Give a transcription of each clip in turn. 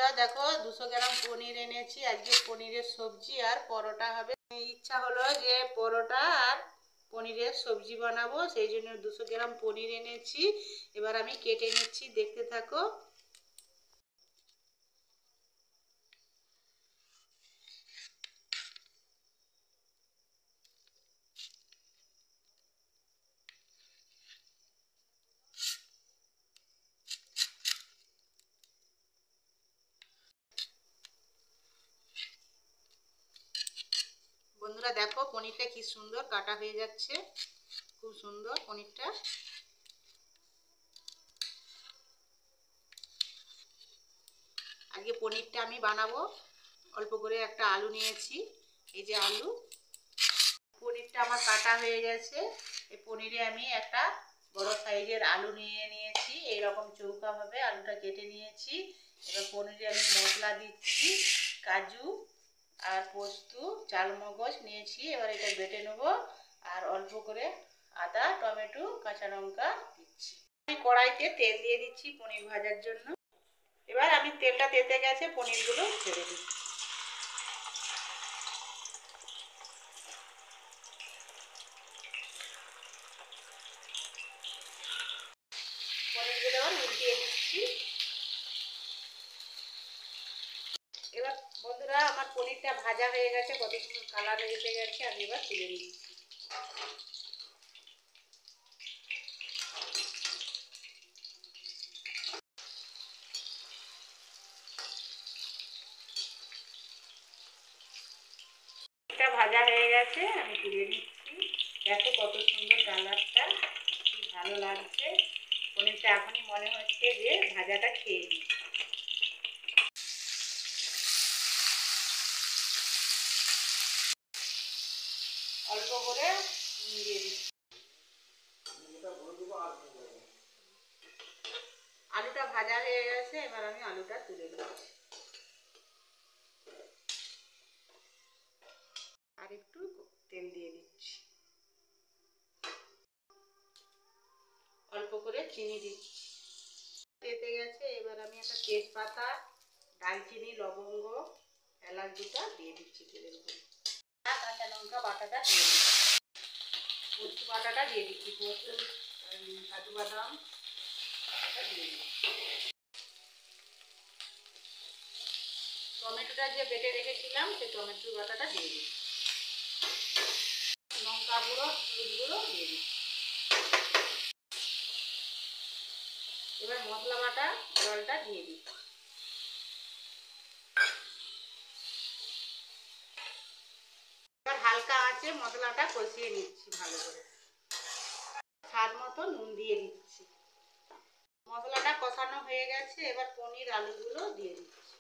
বন্ধুরা দেখো 200 গ্রাম পনির এনেছি। আজকে পনিরের সবজি আর পরোটা হবে। ইচ্ছা হলো যে পরোটা আর পনিরের সবজি বানাবো, সেই জন্য 200 গ্রাম পনির এনেছি। এবার আমি কেটে নিচ্ছি, দেখতে থাকো। বন্ধুরা দেখো পনিরটা কি সুন্দর কাটা হয়ে যাচ্ছে, খুব সুন্দর পনিরটা। আজকে পনিরটা আমি বানাবো। অল্প করে একটা আলু নিয়েছি, এই যে আলু। পনিরটা আমার কাটা হয়ে গেছে। এই পনিরে আমি একটা বড় সাইজের আলু নিয়েছি, এইরকম চৌকা ভাবে আলুটা কেটে নিয়েছি। এবার পনিরে আমি মশলা দিচ্ছি, কাজু আর পোস্ত, চালমগজ নিয়েছি। এবার এটা বেটে নেবো। আর অল্প করে আদা, টমেটো, কাঁচা লঙ্কা দিচ্ছি। আমি কড়াইতে তেল দিয়ে দিচ্ছি পনির ভাজার জন্য। এবার আমি তেলটা তেতে গেছে, পনিরগুলো ছেড়ে দিচ্ছি। পনিরগুলো আবার উল্টিয়ে দিচ্ছি। এবার বন্ধুরা আমার পনিরটা ভাজা হয়ে গেছে, কত সুন্দর কালার এসে গেছে। আমি এবার তুলে নিচ্ছি। এটা ভাজা হয়ে গেছে, আমি তুলে নিচ্ছি। দেখো কত সুন্দর কালারটা, কি ভালো লাগছে। পনিরটা এখনই মনে হচ্ছে যে ভাজাটা খেয়ে নিই। অল্প করে দিয়ে দিচ্ছি। আলুটা ভাজা হয়ে গেছে, এবার আমি আলুটা তুলে দিচ্ছি। আর একটু তেল দিয়ে দিচ্ছি, অল্প করে চিনি দিচ্ছি। তেতে গেছে, এবার আমি একটা তেজপাতা, দারচিনি, লবঙ্গ, এলাচ দুটা দিয়ে দিচ্ছি তেলের উপরে। কাঁচা লঙ্কা বাটাটা দিয়ে দিচ্ছি, পোস্ত বাটাটা দিয়ে দিচ্ছি, পোস্ত, কাজু বাদাম বাটাটা দিয়ে দিচ্ছি। টমেটোটা যে বেটে রেখেছিলাম সেই টমেটোর বাটাটা দিয়ে দিচ্ছি। লঙ্কা গুঁড়ো, হলুদ গুঁড়ো দিয়ে দিচ্ছি। এবার মশলা বাটা জলটা দিয়ে দিচ্ছি। এবার হালকা আঁচে মশলাটা কষিয়ে নিচ্ছি ভালো করে। স্বাদ মতো নুন দিয়ে দিচ্ছি। মশলাটা কষানো হয়ে গেছে, এবার পনির আলুগুলো দিয়ে দিচ্ছি।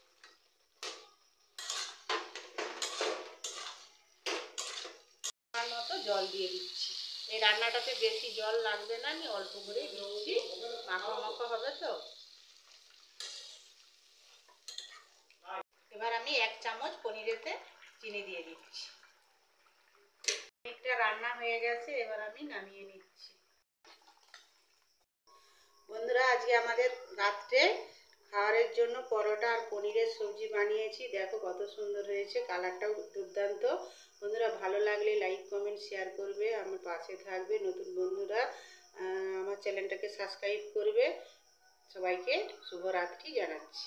মতো জল দিয়ে দিচ্ছি। এই রান্নাটাতে বেশি জল লাগবে না, আমি অল্প করেই দিচ্ছি, মাখা মাখা হবে তো। এবার আমি 1 চামচ পনিরেতে চিনি দিয়ে দিচ্ছি। পনিরটা রান্না হয়ে গেছে, এবার আমি নামিয়ে নিচ্ছি। বন্ধুরা আজকে আমাদের রাত্রে খাবারের জন্য পরোটা আর পনিরের সবজি বানিয়েছি। দেখো কত সুন্দর হয়েছে, কালারটাও দুর্দান্ত। বন্ধুরা ভালো লাগলে লাইক, কমেন্ট, শেয়ার করবে, আমার পাশে থাকবে। নতুন বন্ধুরা আমার চ্যানেলটাকে সাবস্ক্রাইব করবে। সবাইকে শুভরাত্রি জানাচ্ছি।